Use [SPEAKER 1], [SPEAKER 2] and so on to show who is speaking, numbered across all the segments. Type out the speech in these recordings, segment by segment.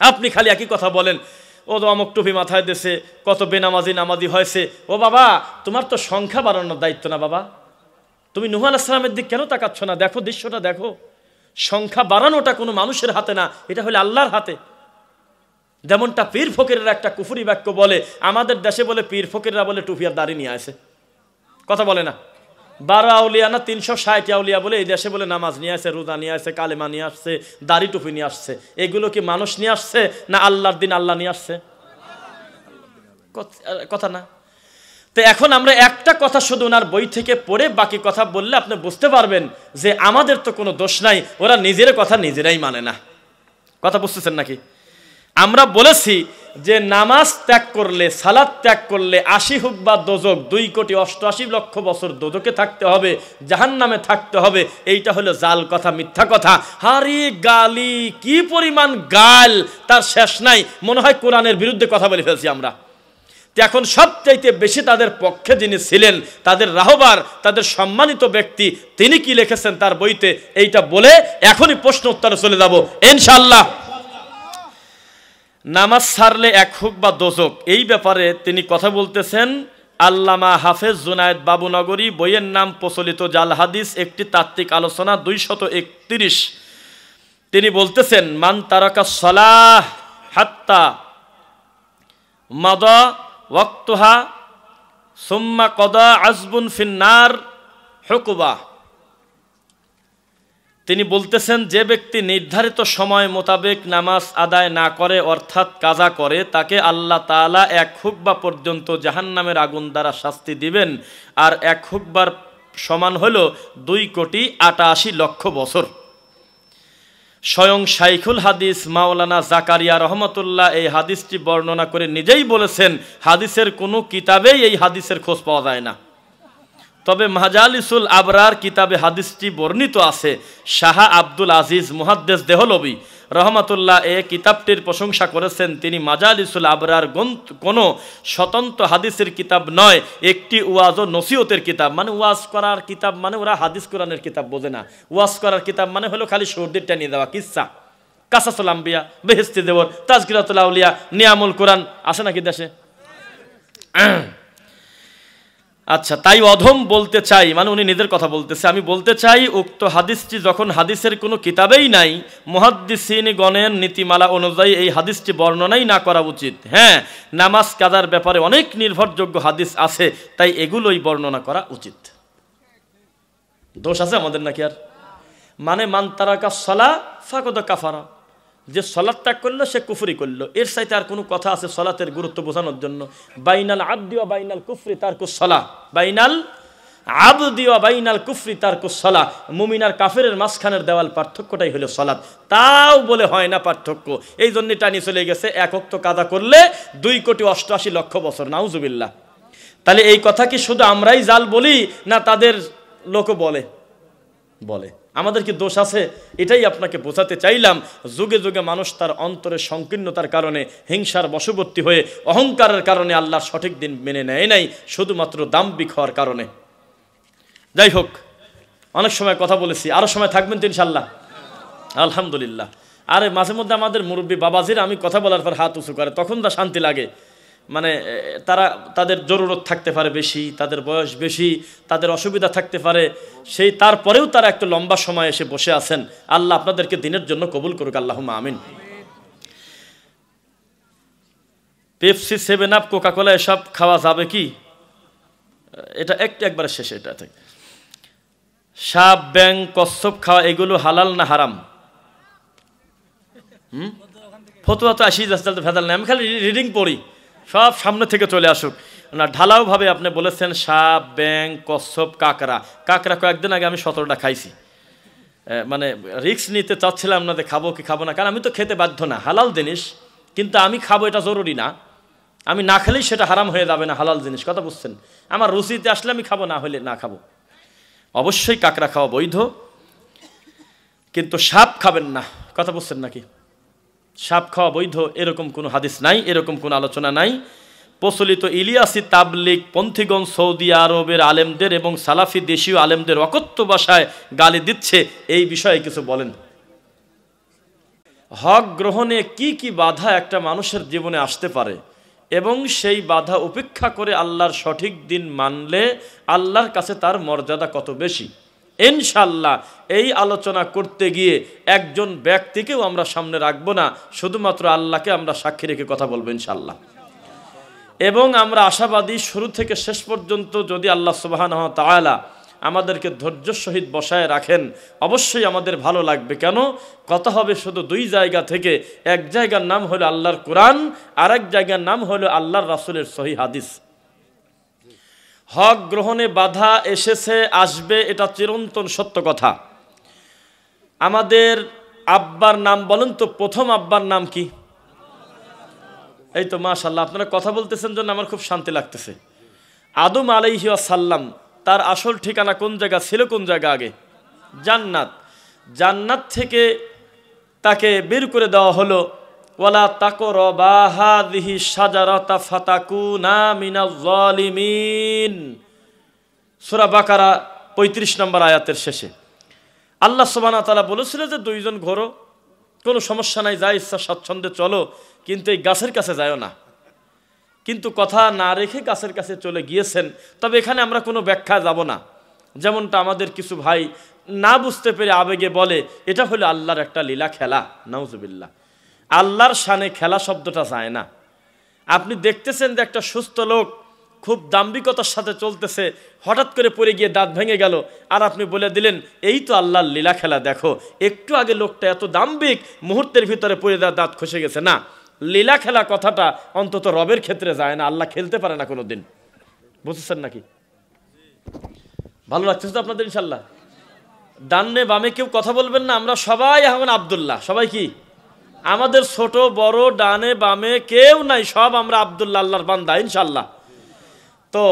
[SPEAKER 1] আপনি খালি একই কথা বলেন, ও তো অমুক টুপি মাথায় দেশে, কত বেনামাজি নামাজি হয়েছে। ও বাবা, তোমার তো সংখ্যা বাড়ানোর দায়িত্ব না বাবা? তুমি নূহ আলাইহিস সালামের দিক কেন তাকাচ্ছ না? দেখো দৃশ্যটা দেখো। সংখ্যা বাড়ানোটা কোনো মানুষের হাতে না, এটা হলো আল্লাহর হাতে। যেমনটা পীর ফকিরের একটা কুফরি বাক্য বলে, আমাদের দেশে বলে পীর ফকিররা বলে টুপি আর দাড়ি নিয়ে আসে, কথা বলে না। 12 আউলিয়া না 360 আউলিয়া বলে এই দেশে বলে নামাজ নিয়ে আসে, রোজা নিয়ে আসে, কালেমা নিয়ে আসছে, দাড়ি টুপি নিয়ে আসছে। এগুলো কি মানুষ নিয়ে আসছে না আল্লাহর দিন আল্লাহ নিয়ে আসছে? কথা না। তো এখন আমরা একটা কথা শুধু ওনার বই থেকে পড়ে বাকি কথা বললে আপনি বুঝতে পারবেন যে আমাদের তো কোনো দোষ নাই, ওরা নিজের কথা নিজেরাই মানে না। কথা বুঝতেছেন নাকি? আমরা বলেছি যে নামাজ ত্যাগ করলে, সালাত ত্যাগ করলে 80 হোক বা দোজক, 2,88,00,000 বছর দোজকে থাকতে হবে, জাহান্নামে থাকতে হবে। এইটা হলো জাল কথা, মিথ্যা কথা। হারি গালি, কি পরিমাণ গাল তার শেষ নাই। মনে হয় কোরআনের বিরুদ্ধে কথা বলে ফেলছি আমরা। এখন সবচাইতে বেশি তাদের পক্ষে যিনি ছিলেন, তাদের রাহবার, তাদের সম্মানিত ব্যক্তি, তিনি কি লিখেছেন তার বইতে, এইটা বলে এখনই প্রশ্ন উত্তরে চলে যাব ইনশাআল্লাহ। নামাজ ছাড়লে 1 হোক বা দোজক, এই ব্যাপারে তিনি কথা বলতেছেন। আল্লামা হাফেজ জুনায়েদ বাবুনগরী, বইয়ের নাম প্রচলিত জাল হাদিস, একটি তাত্ত্বিক আলোচনা, 231। তিনি বলতেছেন, মান তারাকা সালাহ হাত্তা মাদা ওয়াক্তুহা সুম্মা কদা আজবুন ফিন্নার হুকুবা। তিনি বলতেছেন, যে ব্যক্তি নির্ধারিত সময় মোতাবেক নামাজ আদায় না করে অর্থাৎ কাজা করে, তাকে আল্লাহ তাআলা 1 হুকবা পর্যন্ত জাহান্নামের আগুন দ্বারা শাস্তি দিবেন। আর 1 হুকবার সমান হল 2,88,00,000 বছর। স্বয়ং শাইখুল হাদিস মাওলানা জাকারিয়া রহমতুল্লাহ এই হাদিসটি বর্ণনা করে নিজেই বলেছেন, হাদিসের কোনো কিতাবেই এই হাদিসের খোঁজ পাওয়া যায় না। তবে মাজালিসুল আবরার কিতাবে হাদিসটি বর্ণিত আছে। শাহ আব্দুল আজিজ মুহাদ্দিস দেহলভী রহমাতুল্লাহ এই কিতাবটির প্রশংসা করেছেন। তিনি মাজালিসুল আবরার কোনো স্বতন্ত্র হাদিসের কিতাব নয়, একটি ওয়াজ ও নসিহতের কিতাব। মানে ওয়াজ করার কিতাব মানে ওরা হাদিস কোরআনের কিতাব বোঝে না। ওয়াজ করার কিতাব মানে হলো খালি সর্দিরটা নিয়ে দেওয়া কিচ্ছা। কাসাসুল আম্বিয়া, বেহেশতি দেবর, তাজকিরাতুল আউলিয়া, নিয়ামুল কোরআন আছে নাকি দেশে? আচ্ছা, তাই অধম বলতে চাই, মানে উনি নিজের কথা বলতেছে। আমি বলতে চাই, উক্ত হাদিসটি যখন হাদিসের কোনো কিতাবেই নাই, মুহাদ্দিসিনগণের নীতিমালা অনুযায়ী এই হাদিসটি বর্ণনাই না করা উচিত। হ্যাঁ, নামাজ কাজার ব্যাপারে অনেক নির্ভরযোগ্য হাদিস আছে, তাই এগুলোই বর্ণনা করা উচিত। দোষ আছে আমাদের নাকি আর? মানে মান তারাকা সালাহ ফাকাদ কাফারা, যে সলাত ত্যাগ করলো সে কুফরি করলো। এর সাথে আর কোনো কথা আছে সলাতের গুরুত্ব বোঝানোর জন্য? বাইনাল আবদি ওয়া বাইনাল কুফরি তারকুস সালাহ, বাইনাল আবদি ওয়া বাইনাল কুফরি তারকুস সালাহ। মুমিন আর কাফেরের মাঝখানের দেওয়াল পার্থক্যটাই হলো সলাত। তাও বলে হয় না পার্থক্য, এই জন্য টানি চলে গেছে 1 ওয়াক্ত কাজা করলে 2,88,00,000 বছর। নাউজুবিল্লাহ। তাহলে এই কথা কি শুধু আমরাই জাল বলি না তাদের লোকও বলে? বলে। আমাদের কি দোষ আছে? এটাই আপনাকে বোঝাতে চাইলাম। যুগে যুগে মানুষ তার অন্তরের সংকীর্ণতার কারণে, হিংসার বশবর্তী হয়ে, অহংকারের কারণে আল্লাহর সঠিক দিন মেনে নেয় নাই, শুধুমাত্র দাম্ভিক হওয়ার কারণে। যাই হোক, অনেক সময় কথা বলেছি, আরো সময় থাকবেন তো ইনশাল্লাহ? আলহামদুলিল্লাহ। আরে মাঝে মধ্যে আমাদের মুরব্বী বাবাজিরা আমি কথা বলার পর হাত উঁচু করে, তখন তা শান্তি লাগে। মানে তাদের জরুরত থাকতে পারে বেশি, তাদের বয়স বেশি, তাদের অসুবিধা থাকতে পারে, সেই তারপরেও তারা একটু লম্বা সময় এসে বসে আছেন। আল্লাহ আপনাদেরকে দিনের জন্য কবুল করুক, আল্লাহুম্মা আমিন। পেপসি, 7 আপ, কোকা কোলা এসব খাওয়া যাবে কি? এটা একবারে শেষে। এটা থেকে সাপ, ব্যাং, কচ্ছপ খাওয়া এগুলো হালাল না হারাম? ফতোয়া তো আসি যাচ্ছে, ভেদাল নেই। আমি খালি রিডিং পড়ি, সব সামনে থেকে চলে আসুক না। ঢালাওভাবে আপনি বলেছেন সাপ, ব্যাং, কচ্ছপ, কাঁকড়া। কাঁকড়া কয়েকদিন আগে আমি 17টা খাইছি। মানে রিস্ক নিতে চাচ্ছিলাম না যে খাবো কি খাবো না, কারণ আমি তো খেতে বাধ্য না, হালাল জিনিস। কিন্তু আমি খাবো এটা জরুরি না, আমি না খেলেই সেটা হারাম হয়ে যাবে না, হালাল জিনিস। কথা বুঝছেন? আমার রুচিতে আসলে আমি খাবো, না হলে না খাবো। অবশ্যই কাঁকড়া খাওয়া বৈধ, কিন্তু সাপ খাবেন না। কথা বুঝছেন নাকি? সাপ খাওয়া বৈধ এরকম কোনো হাদিস নাই, এরকম কোনো আলোচনা নাই। প্রচলিত ইলিয়াসি তাবলিগ পন্থীগণ সৌদি আরবের আলেমদের এবং সালাফি দেশীয় আলেমদের অকথ্য ভাষায় গালি দিচ্ছে, এই বিষয়ে কিছু বলেন। হক গ্রহণে কি কি বাধা একটা মানুষের জীবনে আসতে পারে এবং সেই বাধা উপেক্ষা করে আল্লাহর সঠিক দিন মানলে আল্লাহর কাছে তার মর্যাদা কত বেশি, ইনশাআল্লাহ এই আলোচনা করতে গিয়ে একজন ব্যক্তিকেও আমরা সামনে রাখবো না, শুধুমাত্র আল্লাহকে আমরা সাক্ষী রেখে কথা বলবো ইনশাআল্লাহ। এবং আমরা আশাবাদী শুরু থেকে শেষ পর্যন্ত যদি আল্লাহ সুবহানাহু ওয়া তাআলা আমাদেরকে ধৈর্যের সহিত বসায় রাখেন অবশ্যই আমাদের ভালো লাগবে। কেন? কথা হবে শুধু দুই জায়গা থেকে, এক জায়গার নাম হলো আল্লাহর কোরআন, আর এক জায়গার নাম হলো আল্লাহর রাসূলের সহিহ হাদিস। হক গ্রহণে বাধা এসেছে, আসবে, এটা চিরন্তন সত্য কথা। আমাদের আব্বার নাম বলেন তো, প্রথম আব্বার নাম কি? এই তো মাশাআল্লাহ, আপনারা কথা বলতেছেন জন্য আমার খুব শান্তি লাগতেছে। আদম আলাইহিস সালাম, তার আসল ঠিকানা কোন জায়গা ছিল? কোন জায়গা? আগে জান্নাত। জান্নাত থেকে তাকে বের করে দেওয়া হলো, ওয়ালা তাকরাবা হাযিহি শাজারাতা ফাতাকুনা মিনাজ জালিমিন, সূরা বাকারা ৩৫ নম্বর আয়াতের শেষে আল্লাহ সুবহানাহু ওয়া তাআলা বলেছিল যে দুইজন ঘোরো, কোনো সমস্যা নাই, যা ইচ্ছা স্বচ্ছন্দে চলো, কিন্তু এই গাছের কাছে যায়ও না। কিন্তু কথা না রেখে গাছের কাছে চলে গিয়েছেন। তবে এখানে আমরা কোনো ব্যাখ্যা যাব না, যেমনটা আমাদের কিছু ভাই না বুঝতে পেরে আবেগে বলে এটা হলো আল্লাহর একটা লীলা খেলা। নাউজুবিল্লাহ, আল্লাহর শানে খেলা শব্দটা যায় না। আপনি দেখতেছেন যে একটা সুস্থ লোক খুব দাম্ভিকতার সাথে চলতেছে, হঠাৎ করে পড়ে গিয়ে দাঁত ভেঙে গেল, আর আপনি বলে দিলেন এই তো আল্লাহর লীলা খেলা, দেখো একটু আগে লোকটা এত দাম্ভিক, মুহূর্তের ভিতরে পড়ে দাঁত খসে গেছে। না, লীলা খেলা কথাটা অন্তত রবের ক্ষেত্রে যায় না, আল্লাহ খেলতে পারে না কোনোদিন। বুঝছেন নাকি? ভালো লাগতেছে তো আপনাদের ইনশাল্লাহ? ডানে বামে কেউ কথা বলবেন না, আমরা সবাই এখন আব্দুল্লাহ। সবাই কি? আমাদের ছোট বড় ডানে বামে কেউ নাই, সব আমরা আব্দুল্লাহ, আল্লাহর বান্দা ইনশাল্লাহ। তো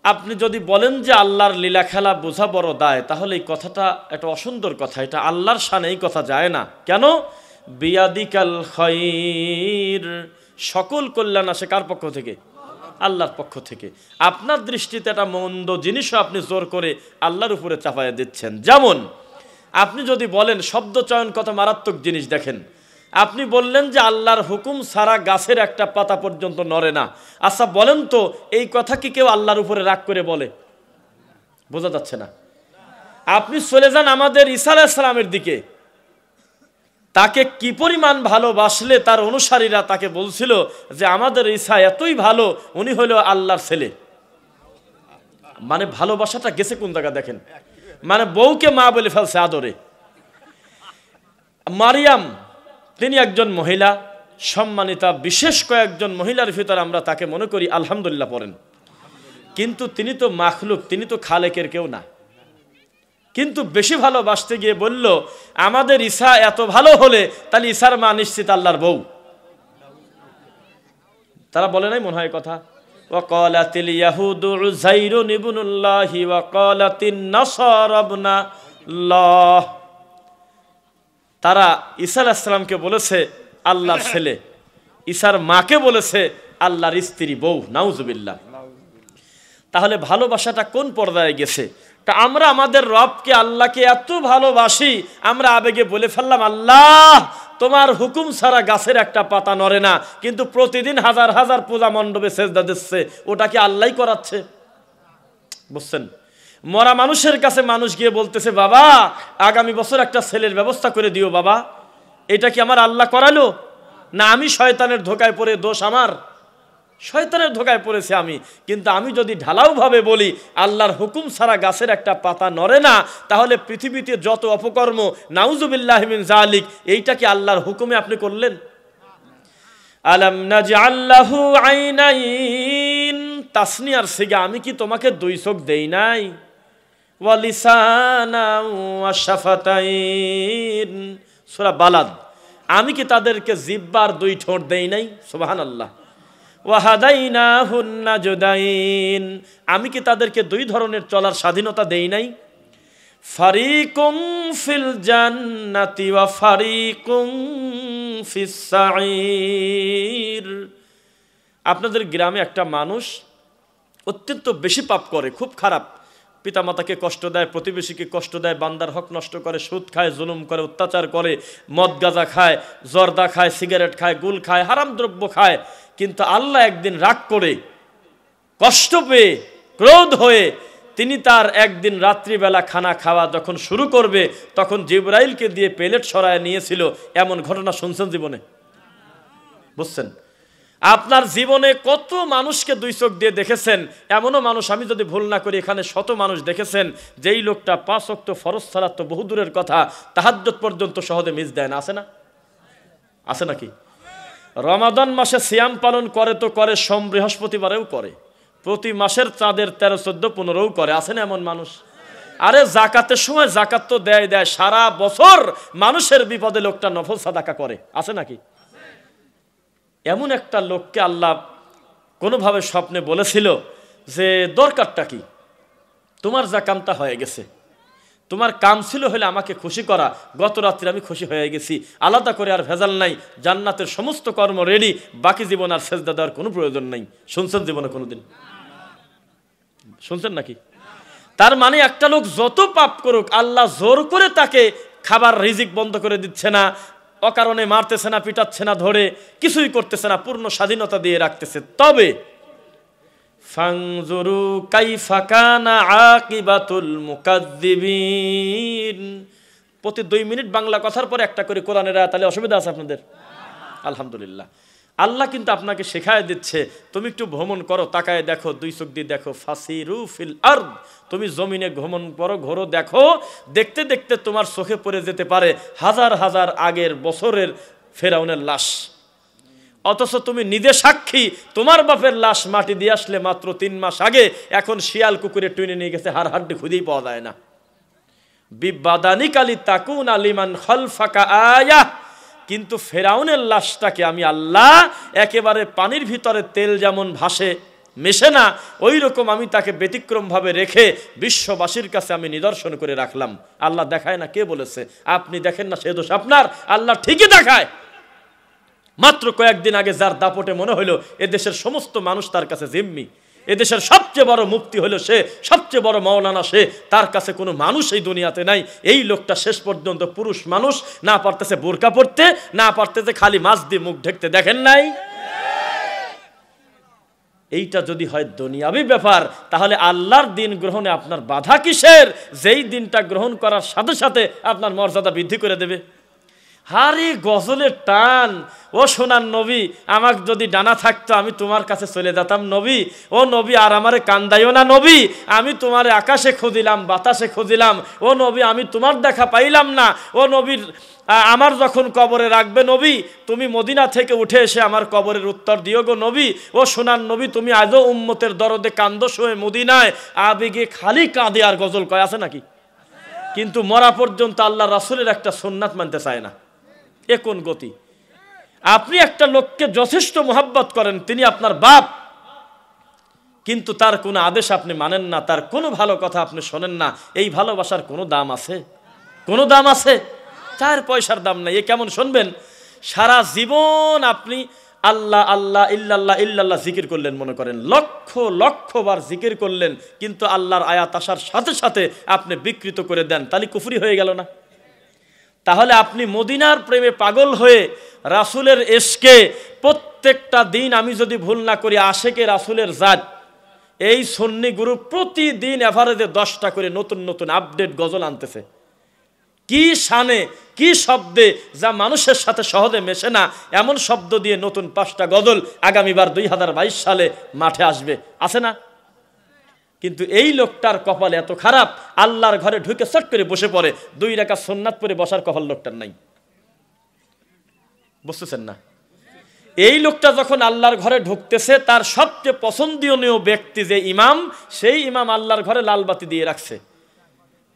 [SPEAKER 1] আপনি যদি বলেন যে আল্লাহর লীলা খেলা বোঝা বড় দায়, তাহলে এই কথাটা একটা অসুন্দর কথা, এটা আল্লাহর শানে এই কথা যায় না। কেন? বিয়াদিকাল খায়র, সকল কল্যাণ আসে কার পক্ষ থেকে? আল্লাহর পক্ষ থেকে। আপনার দৃষ্টিতে একটা মন্দ জিনিসও আপনি জোর করে আল্লাহর উপরে চাপাইয়া দিচ্ছেন। যেমন আপনি যদি বলেন, শব্দ চয়ন কত মারাত্মক জিনিস দেখেন, আপনি বললেন যে আল্লাহর হুকুম ছাড়া গাছের একটা পাতা পর্যন্ত নড়ে না। আচ্ছা বলেন তো, এই কথা কি কেউ আল্লাহর উপরে রাগ করে বলে? বোঝা যাচ্ছে না। আপনি চলে যান আমাদের ঈসা আলাইহিস সালামের দিকে, তাকে কি পরিমাণ ভালোবাসলে তার অনুসারীরা তাকে বলছিল যে আমাদের ঈসা এতই ভালো, উনি হলো আল্লাহর ছেলে। মানে ভালোবাসাটা গেছে কোন জায়গা দেখেন, মানে বউকে মা বলে ফেলছে আদরে। মারিয়াম, তিনি একজন মহিলা, সম্মানিতা, বিশেষ কয়েকজন মহিলার ভিতরে আমরা তাকে মনে করি আলহামদুলিল্লাহ পড়েন, কিন্তু তিনি তো মাখলুক, তিনি তো খালেকের কেউ না। কিন্তু বেশি ভালোবাসতে গিয়ে বলল আমাদের ঈসা এত ভালো হলে তাহলে ঈসার মা নিশ্চিত আল্লাহর বউ। তারা বলে নাই মনে হয় কথা, ওয়াকালাতিল ইয়াহুদু উযাইরুন ইবনুল্লাহি ওয়াকালাতিন নাসারা ইবনুল্লাহ। তারা ঈসা আলাইহিস সালামকে বলেছে আল্লাহর ছেলে, ঈসার মাকে বলেছে আল্লাহর স্ত্রী, বউ। নাউজুবিল্লাহ। তাহলে ভালোবাসাটা কোন পর্যায়ে গেছে? তা আমরা আমাদের রবকে, আল্লাহকে এত ভালোবাসি, আমরা আবেগে বলে ফেললাম আল্লাহ তোমার হুকুম ছাড়া গাছের একটা পাতা নড়ে না, কিন্তু প্রতিদিন হাজার হাজার পূজা মণ্ডপে সেজদা দিচ্ছে, ওটা কি আল্লাহই করাচ্ছে? বুঝছেন? মরা মানুষের কাছে মানুষ গিয়ে বলতেছে বাবা আগামী বছর একটা ছেলের ব্যবস্থা করে দিও বাবা, এটা কি আমার আল্লাহ করালো? না আমি শয়তানের ধোকায় পড়ে, দোষ আমার, শয়তানের ধোকায় পড়েছে আমি। কিন্তু আমি যদি ঢালাওভাবে বলি আল্লাহর হুকুম ছাড়া গাছের একটা পাতা নড়ে না, তাহলে পৃথিবীতে যত অপকর্ম, নাউজুবিল্লাহি মিন যালিক, এইটা কি আল্লাহর হুকুমে আপনি করলেন? আলাম নাজআল লাহু আইনাইন, তাসনিয়ার সিগা, আমি কি তোমাকে দুই চোখ দেই নাই? ওয়া লিসানান ওয়া শাফাতাইন, সূরা বালাদ, আমি কি তাদেরকে জিহ্বার দুই ঠোঁট দেই নাই? সুবহানাল্লাহ। ওয়াহাদাইনাহুন নাজদাইন, আমি কি তাদেরকে দুই ধরনের চলার স্বাধীনতা দেই নাই? ফারিকুম ফিল জান্নাতি ওয়া ফারিকুম ফিস সাঈর। আপনাদের গ্রামে একটা মানুষ অত্যন্ত বেশি পাপ করে, খুব খারাপ, পিতামাতাকে কষ্ট দেয়, প্রতিবেশীকে কষ্ট দেয়, বান্দার হক নষ্ট করে, সুদ খায়, জুলুম করে, অত্যাচার করে, মদ গাঁজা খায়, জর্দা খায়, সিগারেট খায়, গুল খায়, হারাম দ্রব্য খায়। কিন্তু আল্লাহ একদিন রাগ করে, কষ্ট পেয়ে, ক্রোধ হয়ে তিনি তার একদিন রাত্রিবেলা খানা খাওয়া যখন শুরু করবে, তখন জিবরাইলকে দিয়ে প্লেট সরায় নিয়েছিল। এমন ঘটনা শুনছেন জীবনে? বুঝছেন? আপনার জীবনে কত মানুষকে দুই চোখ দিয়ে দেখেছেন। এমনও মানুষ, আমি যদি ভুল না করি এখানে শত মানুষ দেখেছেন, যেই লোকটা 5 ওয়াক্ত ফরজ সালাত তো বহু দূরের কথা, তাহাজ্জুদ পর্যন্ত সহজে মিস দেয় না। আছে না? আছে নাকি? রমাদান মাসে সিয়াম পালন করে তো করে, সোম বৃহস্পতিবারেও করে, প্রতি মাসের চাঁদের 13, 14, 15ও করে। আছে না এমন মানুষ? আরে জাকাতের সময় জাকাত তো দেয়, সারা বছর মানুষের বিপদে লোকটা নফল সাদাকা করে। আছে নাকি? এমন একটা লোককে আল্লাহ কোনোভাবে স্বপ্নে বলেছিল যে দরকারটা কি, তোমার যা কামটা হয়ে গেছে, তোমার কাম ছিল হলে আমাকে খুশি করা, গত রাত্রে আমি খুশি হয়ে গেছি, আলাদা করে আর ভেজাল নাই, জান্নাতের সমস্ত কর্ম রেডি, বাকি জীবন আর সেজদা দেওয়ার কোনো প্রয়োজন নাই। শুনছেন জীবনে কোনোদিন? শুনছেন নাকি? তার মানে একটা লোক যত পাপ করুক, আল্লাহ জোর করে তাকে খাবার রিজিক বন্ধ করে দিচ্ছে না, অকারণে মারতেছে না, পিটাচ্ছে না, ধরে কিছুই করতেছে না, পূর্ণ স্বাধীনতা দিয়ে রাখতেছে। তবে ফানজুরু কাইফা কানা আকিবাতুল মুকাজ্জিবিন, প্রতি 2 মিনিট বাংলা কথার পরে একটা করে কোরআনের আয়াত। তাহলে অসুবিধা আছে আপনাদের? আলহামদুলিল্লাহ। আল্লাহ কিন্তু আপনাকে শেখায় দিচ্ছে, তুমি একটু ভ্রমণ করো, তাকায় দেখো, 2 চোখ দিয়ে দেখো। ফাসিরু ফিল আরদ, তুমি জমিনে ভ্রমণ করো, ঘোরো, দেখো। দেখতে দেখতে তোমার চোখে পড়ে যেতে পারে হাজার হাজার আগের বছরের ফেরাউনের লাশ। অথচ তুমি নিজে সাক্ষী, তোমার বাপের লাশ মাটি দিয়ে আসলে মাত্র 3 মাস আগে, এখন শিয়াল কুকুরে টুনে নিয়ে গেছে, হাড় হাড্ডি খুঁজেই পাওয়া যায় না। বিবাদানিকালি তাকুন আলিমান খালফাকা আয়া, কিন্তু ফেরাউনের লাশটাকে আমি আল্লাহ একেবারে পানির ভিতরে তেল যেমন ভাসে, মেশে না, ওই রকম আমি তাকে ব্যতিক্রমভাবে রেখে বিশ্ববাসীর কাছে আমি নিদর্শন করে রাখলাম। আল্লাহ দেখায় না? কে বলেছে? আপনি দেখেন না, সে দোষ আপনার। আল্লাহ ঠিকই দেখায়। মাত্র কয়েকদিন আগে যার দাপটে মনে হলো এদেশের সমস্ত মানুষ তার কাছে জিম্মি, এদেশের সবচেয়ে বড় মুফতি হলো সে, সবচেয়ে বড় মাওলানা সে, তার কাছে কোনো মানুষ এই দুনিয়াতে নাই। এই লোকটা শেষ পর্যন্ত পুরুষ মানুষ, না পারতেছে বোরকা পরতে, না পারতেছে খালি মাছ দিয়ে মুখ ঢেকতে। দেখেন নাই? এইটা যদি হয় দুনিয়াবি ব্যাপার, তাহলে আল্লাহর দিন গ্রহণে আপনার বাধা কিসের? যেই দিনটা গ্রহণ করার সাথে সাথে আপনার মর্যাদা বৃদ্ধি করে দেবে। হারি গজলের টান, ও সোনার নবী, আমাকে যদি ডানা থাকতো আমি তোমার কাছে চলে যেতাম নবী। ও নবী, আর আমারে কান্দাইও না নবী, আমি তোমারে আকাশে খুঁজিলাম, বাতাসে খুঁজিলাম, ও নবী আমি তোমার দেখা পাইলাম না। ও নবীর, আমার যখন কবরে রাখবে নবী, তুমি মদিনা থেকে উঠে এসে আমার কবরের উত্তর দিও গো নবী। ও সোনার নবী, তুমি আজও উম্মতের দরদে কান্দো হয়ে মদিনায়, আবেগে খালি কাঁদে আর গজল কয়। আছে নাকি? কিন্তু মরা পর্যন্ত আল্লাহ রাসূলের একটা সুন্নাত মানতে চায় না। এ কোন গতি? আপনি একটা লোককে যথেষ্ট মোহাব্বত করেন, তিনি আপনার বাপ, কিন্তু তার কোনো আদেশ আপনি মানেন না, তার কোনো ভালো কথা আপনি শোনেন না। এই ভালোবাসার কোনো দাম আছে? কোনো দাম আছে? 4 পয়সার দাম নাই। এ কেমন শুনবেন? সারা জীবন আপনি আল্লাহ আল্লাহ ইল্লাল্লাহ ইল্লাল্লাহ জিকির করলেন, মনে করেন লক্ষ লক্ষ বার জিকির করলেন, কিন্তু আল্লাহর আয়াত আসার সাথে সাথে আপনি বিকৃত করে দেন, তাহলে কুফরি হয়ে গেল না? তাহলে আপনি মদিনার প্রেমে পাগল হয়ে রাসূলের ইশকে প্রত্যেকটা দিন, আমি যদি ভুল না করি, আশেকে রাসূলের জাত এই সুন্নি গ্রুপ প্রতিদিন এভারেজে 10টা করে নতুন নতুন আপডেট গজল আনতেছে। কি শানে, কি শব্দে, যা মানুষের সাথে সহজে মেশে না, এমন শব্দ দিয়ে নতুন 5টা গজল আগামীবার 2022 সালে মাঠে আসবে। আছে না? কিন্তু এই লোকটার কপাল এত খারাপ, আল্লাহর ঘরে ঢুকে চট করে বসে পড়ে, 2 রাকাত সুন্নাত পড়ে বসার কপাল লোকটার নাই। বুঝতেছেন না? এই লোকটা যখন আল্লাহর ঘরে ঢুকতেছে, তার সবচেয়ে পছন্দনীয় ব্যক্তি যে ইমাম, সেই ইমাম আল্লাহর ঘরে লাল বাতি দিয়ে রাখছে।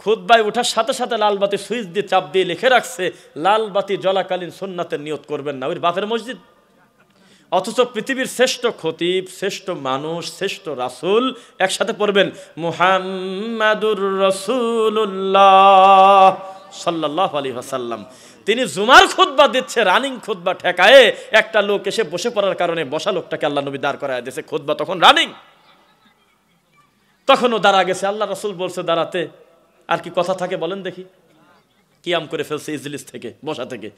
[SPEAKER 1] খুতবায় ওঠার সাথে সাথে লাল বাতি সুইচ দিয়ে চাপ দিয়ে লিখে রাখছে, লাল বাতি জ্বলাকালীন সুন্নাতের নিয়ত করবেন না। ওই বাপের মসজিদ। অথচ পৃথিবীর শ্রেষ্ঠ খতিব, শ্রেষ্ঠ মানুষ, শ্রেষ্ঠ রাসূল একসাথে পড়বেন মুহাম্মাদুর রাসূলুল্লাহ সাল্লাল্লাহু আলাইহি ওয়াসাল্লাম। তিনি জুমার খুতবা দিচ্ছে, রানিং খুতবা ঠেকায়ে একটা লোক এসে বসে পড়ার কারণে বসা লোকটাকে আল্লাহ নবী দাঁড় করায় দিয়েছে। খুতবা তখন রানিং। তখনও দাঁড়া গেছে, আল্লাহ রাসূল বলছে দাঁড়াতে, আর কি কথা থাকে বলেন দেখি, কিয়াম করে ফেলছে ইজলিস থেকে, বসা থেকে।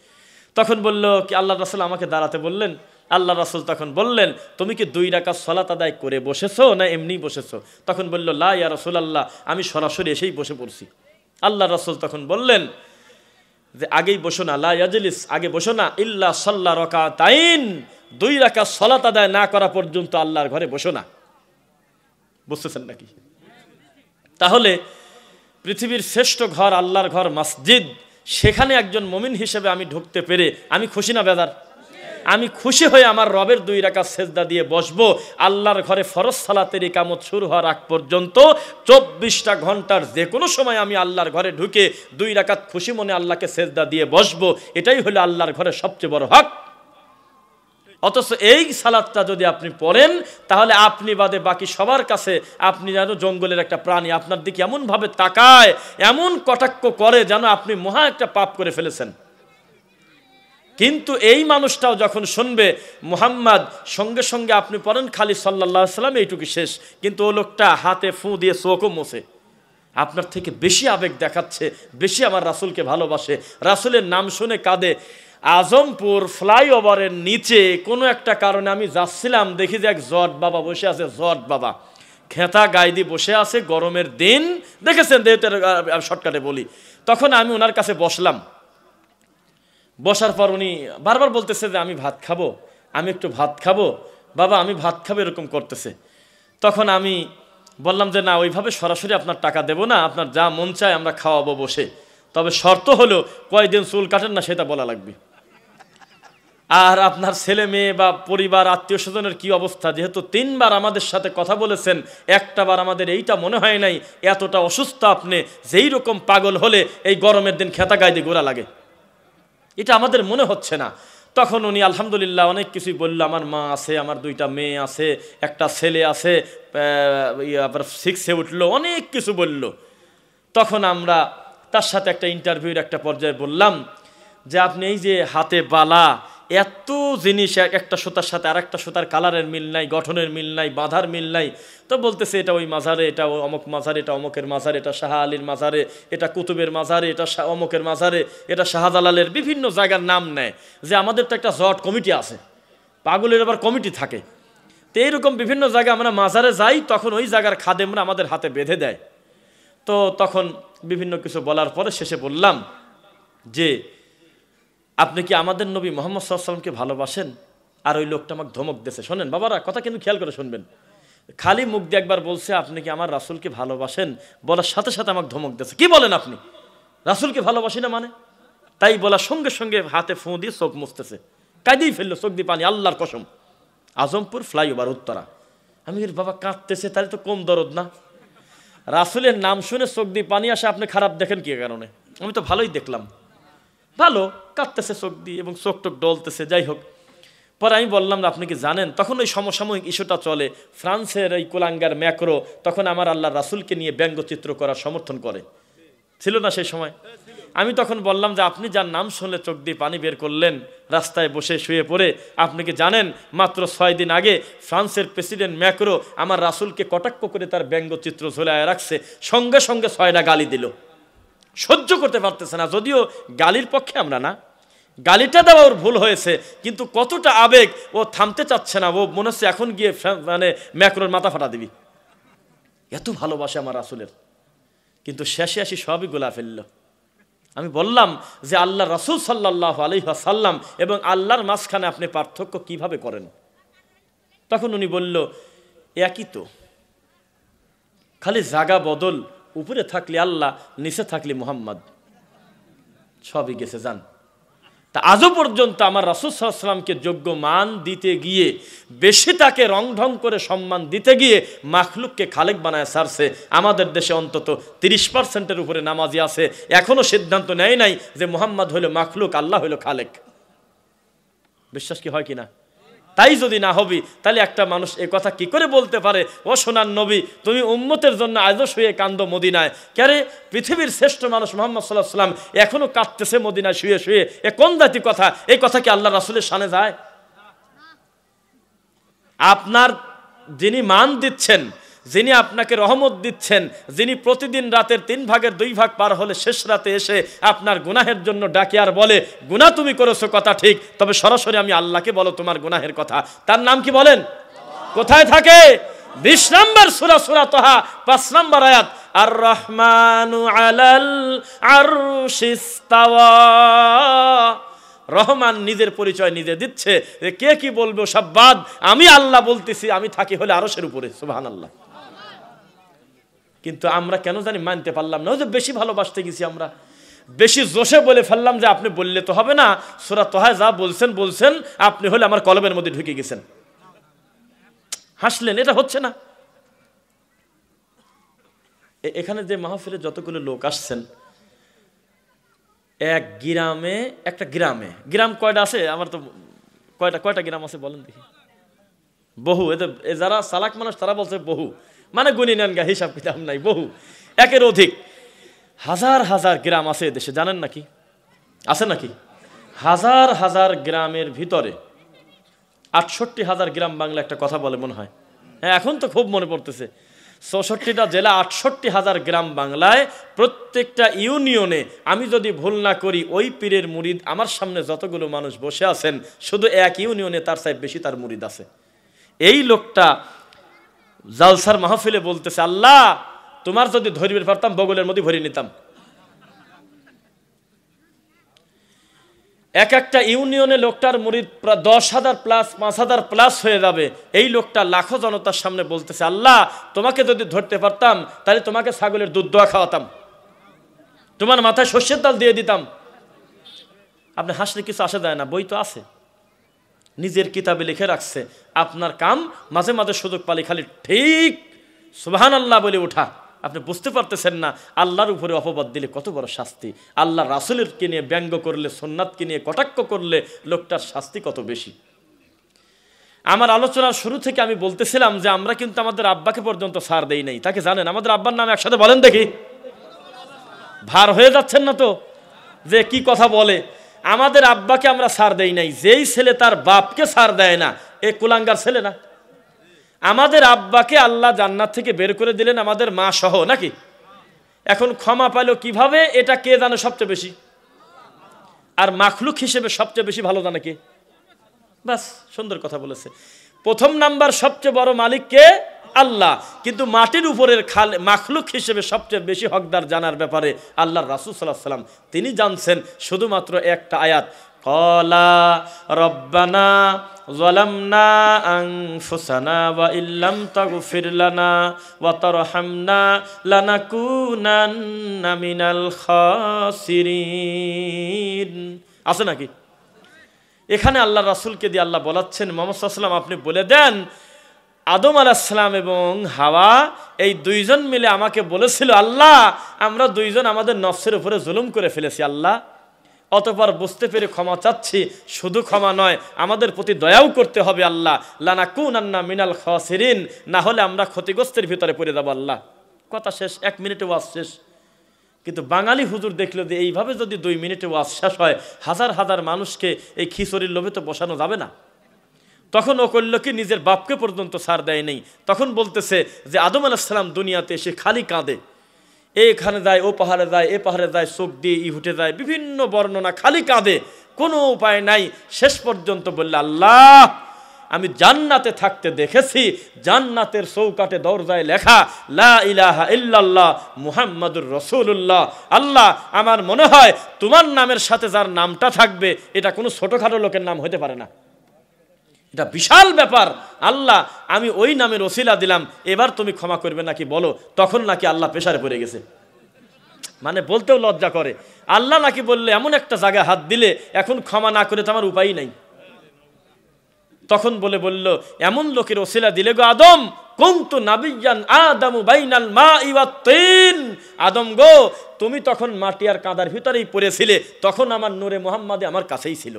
[SPEAKER 1] তখন বলল কি আল্লাহ রাসূল আমাকে দাঁড়াতে বললেন। আল্লাহ রাসূল তখন বললেন, তুমি কি 2 রাকাত সালাত আদায় করে বসেছো না এমনি বসেছো? তখন বলল, লা ইয়া রাসূলুল্লাহ, আমি সরাসরি এসেই বসে পড়ছি। আল্লাহ রাসূল তখন বললেন যে আগেই বসো না, লা ইয়াজলিস, আগে বসো না, ইল্লা সাল্লা রাকাতাইন, 2 রাকাত সালাত আদায় না করা পর্যন্ত আল্লাহর ঘরে বসো না। বুঝতেছেন নাকি? তাহলে পৃথিবীর শ্রেষ্ঠ ঘর আল্লাহর ঘর মসজিদ, সেখানে একজন মুমিন হিসেবে আমি ঢুকতে পেরে আমি খুশি না বেজার? আমি খুশি হয়ে আমার রবের 2 রাকাত সেজদা দিয়ে বসবো। আল্লাহর ঘরে ফরজ সালাতের ইকামত শুরু হওয়ার আগ পর্যন্ত 24টা ঘন্টার যে কোনো সময় আমি আল্লাহর ঘরে ঢুকে 2 রাকাত খুশি মনে আল্লাহকে সেজদা দিয়ে বসবো। এটাই হলো আল্লাহর ঘরে সবচেয়ে বড় হক। অথচ এই সালাতটা যদি আপনি পড়েন, তাহলে আপনি বাদে বাকি সবার কাছে আপনি যেন জঙ্গলের একটা প্রাণী, আপনার দিকে এমনভাবে তাকায়, এমন কটাক্ষ করে যেন আপনি মহা একটা পাপ করে ফেলেছেন। কিন্তু এই মানুষটাও যখন শুনবে মুহাম্মদ, সঙ্গে সঙ্গে আপনি পড়েন খালি সাল্লাল্লাহু আলাইহি সাল্লাম, এইটুকু শেষ। কিন্তু ও লোকটা হাতে ফু দিয়ে চোখও মোছে, আপনার থেকে বেশি আবেগ দেখাচ্ছে, বেশি আমার রাসূলকে ভালোবাসে, রাসূলের নাম শুনে কাঁদে। আজমপুর ফ্লাইওভারের নিচে কোনো একটা কারণে আমি যাচ্ছিলাম, দেখি যে এক জট বাবা বসে আছে, জট বাবা খেতা গায়ে দিয়ে বসে আছে, গরমের দিন, দেখেছেন শর্টকাটে বলি। তখন আমি ওনার কাছে বসলাম, বসার পর উনি বারবার বলতেছে যে আমি ভাত খাবো, আমি একটু ভাত খাবো, বাবা আমি ভাত খাবো, এরকম করতেছে। তখন আমি বললাম যে না, ওইভাবে সরাসরি আপনার টাকা দেব না, আপনার যা মন চায় আমরা খাওয়াবো বসে, তবে শর্ত হলো কয়দিন চুল কাটেন না সেটা বলা লাগবে, আর আপনার ছেলে মেয়ে বা পরিবার আত্মীয় স্বজনের কি অবস্থা। যেহেতু 3 বার আমাদের সাথে কথা বলেছেন, একটা বার আমাদের এইটা মনে হয় নাই এতটা অসুস্থ আপনি, যেই রকম পাগল হলে এই গরমের দিন খেতা গায়ে দিয়ে গোড়া লাগে, এটা আমাদের মনে হচ্ছে না। তখন উনি আলহামদুলিল্লাহ অনেক কিছুই বললো, আমার মা আছে, আমার 2টা মেয়ে আছে, একটা ছেলে আছে, আবার 6-এ উঠলো, অনেক কিছু বলল। তখন আমরা তার সাথে একটা ইন্টারভিউর একটা পর্যায়ে বললাম যে আপনি এই যে হাতে বালা, এত জিনিস, একটা সুতার সাথে আর একটা সুতার কালারের মিল নাই, গঠনের মিল নাই, বাঁধার মিল নাই, তো বলতেছে এটা ওই মাজারে, এটা অমুক মাজারে, এটা অমুকের মাজারে, এটা শাহ আলীর মাজারে, এটা কুতুবের মাজারে, এটা অমুকের মাজারে, এটা শাহজালালের, বিভিন্ন জায়গার নাম নেয়। যে আমাদের তো একটা জট কমিটি আছে, পাগলের আবার কমিটি থাকে, তো এইরকম বিভিন্ন জায়গায় আমরা মাজারে যাই, তখন ওই জায়গার খাদেমরা আমাদের হাতে বেঁধে দেয়। তো তখন বিভিন্ন কিছু বলার পরে শেষে বললাম যে আপনি কি আমাদের নবী মুহাম্মদ সাল্লাল্লাহু আলাইহি ওয়াসাল্লামকে ভালোবাসেন? আর ওই লোকটা আমাকে ধমক দিয়েছে, শোনেন বাবারা, কথা কিন্তু খেয়াল করে শুনবেন। খালি মুখ দিয়ে একবার বলছে আপনি কি আমার রাসূলকে ভালোবাসেন, বলার সাথে সাথে আমাকে ধমক দিয়েছে, কি বলেন আপনি, রাসূলকে ভালোবাসি না মানে? তাই বলার সঙ্গে সঙ্গে হাতে ফু দিয়ে চোখ মুছতেছে, কাঁদেই ফেললো, চোখ দিয়ে পানি, আল্লাহর কসম। আজমপুর ফ্লাইওভার উত্তরা। আমি বাবা কাঁদতেছে, তাহলে তো কম দরদ না? রাসূলের নাম শুনে চোখ দিয়ে পানি আসে, আপনি খারাপ দেখেন কি কারণে? আমি তো ভালোই দেখলাম, ভালো কাঁদতেছে চোখ দিয়ে এবং চোখ টোক ডলতেছে। যাই হোক, পরে আমি বললাম আপনি কি জানেন, তখন ওই সমসাময়িক ইস্যুটা চলে, ফ্রান্সের ওই কুলাঙ্গার ম্যাক্রো তখন আমার আল্লাহ রাসূলকে নিয়ে ব্যঙ্গচিত্র করার সমর্থন করে, ছিল না সেই সময়? আমি তখন বললাম যে আপনি যার নাম শুনলে চোখ দিয়ে পানি বের করলেন, রাস্তায় বসে শুয়ে পড়ে, আপনি কি জানেন মাত্র 6 দিন আগে ফ্রান্সের প্রেসিডেন্ট ম্যাক্রো আমার রাসূলকে কটাক্ষ করে তার ব্যঙ্গচিত্র ঝোলায় রাখছে, সঙ্গে সঙ্গে 6টা গালি দিল, সহ্য করতে পারতেছে না। যদিও গালির পক্ষে আমরা না, গালিটা দেওয়া ওর ভুল হয়েছে, কিন্তু কতটা আবেগ, ও থামতে চাচ্ছে না, ও মনে হচ্ছে এখন গিয়ে মানে ম্যাক্রোর মাথা ফাটা দিবি, এত ভালোবাসে আমার রাসূলের। কিন্তু শেষে আসি সবই গোলা ফেলল। আমি বললাম যে আল্লাহ রাসূল সাল্লাল্লাহু আলাইহি ওয়াসাল্লাম এবং আল্লাহর মাঝখানে আপনি পার্থক্য কিভাবে করেন? তখন উনি বলল একই তো, খালি জায়গা বদল, উপরে থাকলে আল্লাহ, নিচে থাকলে মুহাম্মদ, সবই গেছে যান। তা আজও পর্যন্ত আমার রাসূল সাল্লাল্লাহু আলাইহি ওয়াসাল্লামকে যোগ্য মান দিতে গিয়ে, বেশি তাকে রং ঢং করে সম্মান দিতে গিয়ে মাখলুককে খালেক বানায় ছাড়ছে। আমাদের দেশে অন্তত 30%-এর উপরে নামাজি আছে, এখনো সিদ্ধান্ত নেয় নাই যে মুহাম্মদ হইল মাখলুক, আল্লাহ হইল খালেক। বিশ্বাস কি হয় কিনা? তাই যদি না হবি, তাহলে একটা মানুষ এ কথা কি করে বলতে পারে, ও সোনার নবী তুমি উম্মতের জন্য আজও শুয়ে কান্দো মদিনায়? ক্যারে পৃথিবীর শ্রেষ্ঠ মানুষ মুহাম্মদ সাল্লাল্লাহু আলাইহি ওয়াসাল্লাম এখনো কাঁদতেছে মদিনায় শুয়ে শুয়ে, এ কোন জাতি কথা? এই কথা কি আল্লাহ রাসূলের শানে যায়? আপনার যিনি মান দিচ্ছেন, যিনি আপনাকে রহমত দিচ্ছেন, যিনি প্রতিদিন রাতের 3 ভাগের 2 ভাগ পার হলে শেষ রাতে এসে আপনার গুনাহের জন্য ডাকে আর বলে, গুনাহ তুমি করেছো কথা ঠিক, তবে সরাসরি আমি আল্লাহকে বলো তোমার গুনাহের কথা, তার নাম কি বলেন? কোথায় থাকে? 20 নম্বর সূরা তাহা 5 নম্বর আয়াত, আর রহমানু আলাল আরশিস তাওয়া। রহমান নিজের পরিচয় নিজে দিচ্ছে, কে কি বলবে সব বাদ, আমি আল্লাহ বলতেছি আমি থাকি হলে আরশের উপরে, সুবহানাল্লাহ। কিন্তু আমরা কেন জানি মানতে পারলাম না, ওই যে বেশি ভালোবাসতে গেছি আমরা, বেশি জোশে বলে ফেললাম যে আপনি বললে তো হবে না, সূরা তাহা যা বলছেন আপনি হলে আমার কলবের মধ্যে ঢুকে গেছেন। হাসলেন, এটা হচ্ছে না। এখানে যে মাহফিলে যতগুলো লোক আসছেন, এক গ্রামে, একটা গ্রাম কয়টা আছে? আমার তো কয়টা গ্রাম আছে বলেন দেখি? বহু। যারা চালাক মানুষ তারা বলছে বহু, মানে গুনি নেন গা, হিসাব কিতাব নাই, বহু, একের অধিক, হাজার হাজার গ্রাম আছে দেশে, জানেন নাকি? আছে নাকি? হাজার হাজার গ্রামের ভিতরে 68,000 গ্রাম বাংলা একটা কথা বলে মনে হয়, হ্যাঁ এখন তো খুব মনে পড়তেছে, 64টা জেলা, 68,000 গ্রাম বাংলায়, প্রত্যেকটা ইউনিয়নে আমি যদি ভুল না করি, ওই পীরের মুরিদ আমার সামনে যতগুলো মানুষ বসে আছেন, শুধু এক ইউনিয়নে তার চাইতে বেশি তার মুরিদ আছে। এই লোকটা জালসার মাহফিলে বলতেছে, আল্লাহ তোমার যদি ধরবে পারতাম বগলের মধ্যে ভরে নিতাম। এক একটা ইউনিয়নে লোকটার মুরিদ প্রায় 10,000 প্লাস, 5,000 প্লাস হয়ে যাবে। এই লোকটা লাখো জনতার সামনে বলতেছে, আল্লাহ তোমাকে যদি ধরতে পারতাম তাহলে তোমাকে ছাগলের দুধ দোয়া খাওয়াতাম, তোমার মাথায় সর্ষের তেল দিয়ে দিতাম। আপনি হাসলে কিছু আসে যায় না, বই তো আছে, নিজের কিতাবে লিখে রাখছে। আপনার কাম মাঝে মাঝে সুযোগ পালি খালি ঠিক সুবহানাল্লাহ বলে ওঠা। আপনি বুঝতে পারতেছেন না আল্লাহর উপরে অপবাদ দিলে কত বড় শাস্তি, আল্লাহ রাসূলকে নিয়ে ব্যঙ্গ করলে, সুন্নাতকে নিয়ে কটাক্ষ করলে লোকটার শাস্তি কত বেশি। আমার আলোচনার শুরু থেকে আমি বলতেছিলাম যে আমরা কিন্তু আমাদের আব্বাকে পর্যন্ত ছাড় দেই নাই। তাকে জানেন? আমাদের আব্বার নাম একসাথে বলেন দেখি। ভার হয়ে যাচ্ছেন না তো যে কি কথা বলে? আমাদের আব্বাকে আমরা ছাড় দেই নাই। যেই ছেলে তার বাপকে ছাড় দেয় না, এ কুলাঙ্গার ছেলে না? আমাদের আব্বাকে আল্লাহ জান্নাত থেকে বের করে দিলেন আমাদের মা সহ, নাকি? এখন ক্ষমা পাইল কিভাবে, এটা কে জানে সবচেয়ে বেশি? আর মাখলুক হিসেবে সবচেয়ে বেশি ভালো জানে কে? বাস, সুন্দর কথা বলেছে। প্রথম নাম্বার সবচেয়ে বড় মালিক কে? আল্লাহ। কিন্তু মাটির উপরের মাখলুক হিসেবে সবচেয়ে বেশি হকদার জানার ব্যাপারে আল্লাহর রাসূল সাল্লাল্লাহু আলাইহি ওয়াসাল্লাম তিনি জানছেন শুধুমাত্র একটা আয়াত, ক্বালা রব্বানা যালামনা আনফুসানা ওয়া ইল্লাম তাগফির লানা ওয়া তারহামনা লানাকুনান্না মিনাল খাসিরিন। আছে নাকি? এখানে আল্লাহ রাসূলকে দিয়ে আল্লাহ বলাচ্ছেন, মুহাম্মদ সাল্লাল্লাহু আলাইহি ওয়াসাল্লাম আপনি বলে দেন, আদম আলাইহিস সালাম এবং হাওয়া এই দুইজন মিলে আমাকে বলেছিল, আল্লাহ আমরা দুইজন আমাদের নফসের উপরে জুলুম করে ফেলেছি আল্লাহ, অতঃপর বুঝতে পেরে ক্ষমা চাচ্ছি। শুধু ক্ষমা নয়, আমাদের প্রতি দয়াও করতে হবে আল্লাহ, লানাকুনান্না মিনাল খাসিরিন, না হলে আমরা ক্ষতিগ্রস্তের ভিতরে পড়ে যাব আল্লাহ। কথা শেষ, 1 মিনিটে ওয়াজ শেষ। কিন্তু বাঙালি হুজুর দেখলো যে এইভাবে যদি 2 মিনিটে ওয়াজ শেষ হয়, হাজার হাজার মানুষকে এই খিচুড়ির লোভে তো বসানো যাবে না। তখন ও করল কি, নিজের বাপকে পর্যন্ত ছাড় দেয় নেই। তখন বলতেছে যে আদম আলাইহিস সালাম দুনিয়াতে এসে খালি কাঁদে, এখানে যায়, ও পাহাড়ে যায়, এ পাহাড়ে যায়, চোখ দিয়ে উঠে যায়, বিভিন্ন বর্ণনা, খালি কাঁদে, কোনো উপায় নাই। শেষ পর্যন্ত বললে, আল্লাহ আমি জান্নাতে থাকতে দেখেছি, জান্নাতের চৌকাটে দরজায় লেখা লা ইলাহা ইল্লাল্লাহ মুহাম্মাদুর রাসূলুল্লাহ। আল্লাহ আমার মনে হয় তোমার নামের সাথে যার নামটা থাকবে এটা কোনো ছোটখাটো লোকের নাম হতে পারে না, এটা বিশাল ব্যাপার। আল্লাহ আমি ওই নামের ওসিলা দিলাম, এবার তুমি ক্ষমা করবে নাকি বলো। তখন নাকি আল্লাহ প্রেসারে পড়ে গেছে, মানে বলতেও লজ্জা করে। আল্লাহ নাকি বললে এমন একটা জায়গায় হাত দিলে এখন ক্ষমা না করে তো আমার উপায় নাই। তখন বলল এমন লোকের ওসিলা দিলে গো আদম, কুনতু নাবিয়্যান আদামু বাইনাল মাই ওয়াত তিন, আদম গো তুমি তখন মাটি আর কাদার ভিতরেই পড়েছিলে, তখন আমার নূরে মুহাম্মাদে আমার কাছেই ছিল।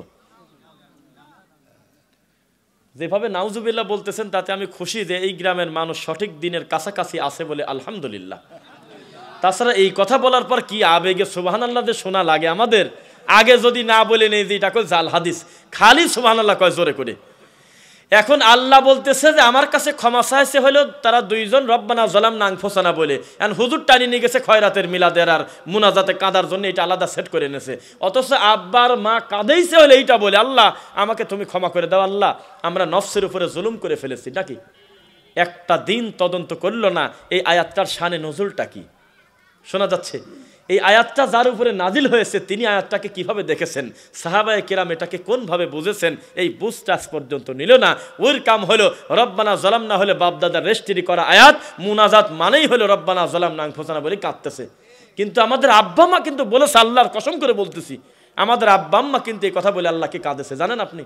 [SPEAKER 1] যেভাবে নাউজুবিল্লাহ বলতেছেন তাতে আমি খুশি যে এই গ্রামের মানুষ সঠিক দিনের কাছাকাছি আছে বলে আলহামদুলিল্লাহ। তাছাড়া এই কথা বলার পর কি আবেগে সুবহানাল্লাহ যে শোনা লাগে আমাদের, আগে যদি না বলে নেই যে এটা কয় জাল হাদিস, খালি সুবহানাল্লাহ কয় জোরে করে। এখন আল্লাহ বলতেছে যে আমার কাছে ক্ষমা চাইছে হলো তারা দুইজন রব্বানা যালামনা আনফুসানা বলে, এখন হুজুর টানি নিয়ে গেছে খয়রাতের মিলাদের আর মুনাজাতে কাঁদার জন্য এটা আলাদা সেট করে এনেছে, অথচ আব্বার মা কাঁদেইছে হলে এইটা বলে আল্লাহ আমাকে তুমি ক্ষমা করে দাও, আল্লাহ আমরা নফসের উপরে জুলুম করে ফেলেছি নাকি। একটা দিন তদন্ত করলো না এই আয়াতটার শানে নজুলটা কি শোনা যাচ্ছে। এই আয়াতটা যার উপরে নাজিল হয়েছে তিনি আয়াতটাকে কিভাবে দেখেছেন, সাহাবায়ে কেরাম এটাকে কোনভাবে বুঝেছেন, এই বুঝটা আজ পর্যন্ত নিল না। ওর কাম হলো রব্বানা যালামনা হলে বাপদাদার রেস্ট্রি করা আয়াত, মুনাজাত মানেই হলো রব্বানা যালামনা আনফুসানা বলে কাঁদতেছে। কিন্তু আমাদের আব্বা মা কিন্তু বলেছে, আল্লাহর কসম করে বলতেছি, আমাদের আব্বা আম্মা কিন্তু এই কথা বলে আল্লাহকে কাঁদেছে, জানেন আপনি।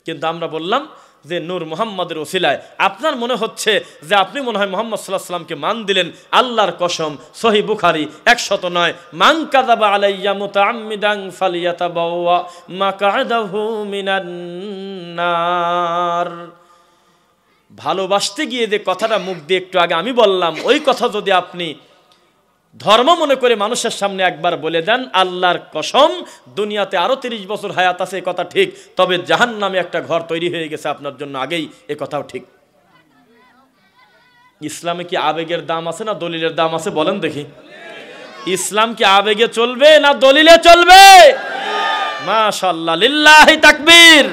[SPEAKER 1] কিন্তু আমরা বললাম যে নূর মুহাম্মদের ওসিলায় আপনার মনে হচ্ছে যে আপনি মনে হয় মুহাম্মদ সাল্লাল্লাহু আলাইহি ওয়াসাল্লামকে মান দিলেন। আল্লাহর কসম, সহিহ বুখারী 109, মান কাযাবা আলাইয়া মুতাআম্মিদান ফালিয়াতাবাওয়া মাকআদাহু মিনান নার। ভালোবাসতে গিয়ে যে কথাটা মুখ দিয়ে একটু আগে আমি বললাম, ওই কথা যদি আপনি ধর্ম মনে করে মানুষের সামনে একবার বলে দেন, আল্লাহর কসম দুনিয়াতে আরো 30 বছর হায়াত আছে, কথা ঠিক, তবে জাহান্নামে একটা ঘর তৈরি হয়ে গেছে আপনার জন্য আগেই, এ কথাও ঠিক। ইসলামে কি আবেগের দাম আছে না দলিলের দাম আছে বলেন দেখি? ইসলাম কি আবেগে চলবে না দলিলে চলবে? মাশাআল্লাহ, লিল্লাহি তাকবীর,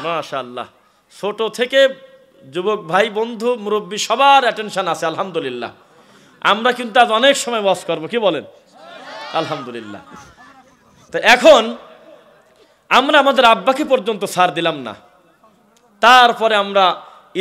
[SPEAKER 1] মাশাআল্লাহ। ছোট থেকে যুবক ভাই বন্ধু মুরব্বী সবার অ্যাটেনশন আছে আলহামদুলিল্লাহ। আমরা কিন্তু আজ অনেক সময় ওয়াজ করবো, কি বলেন? আলহামদুলিল্লাহ। তো এখন আমরা আমাদের আব্বাকে পর্যন্ত ছাড় দিলাম না, তারপরে আমরা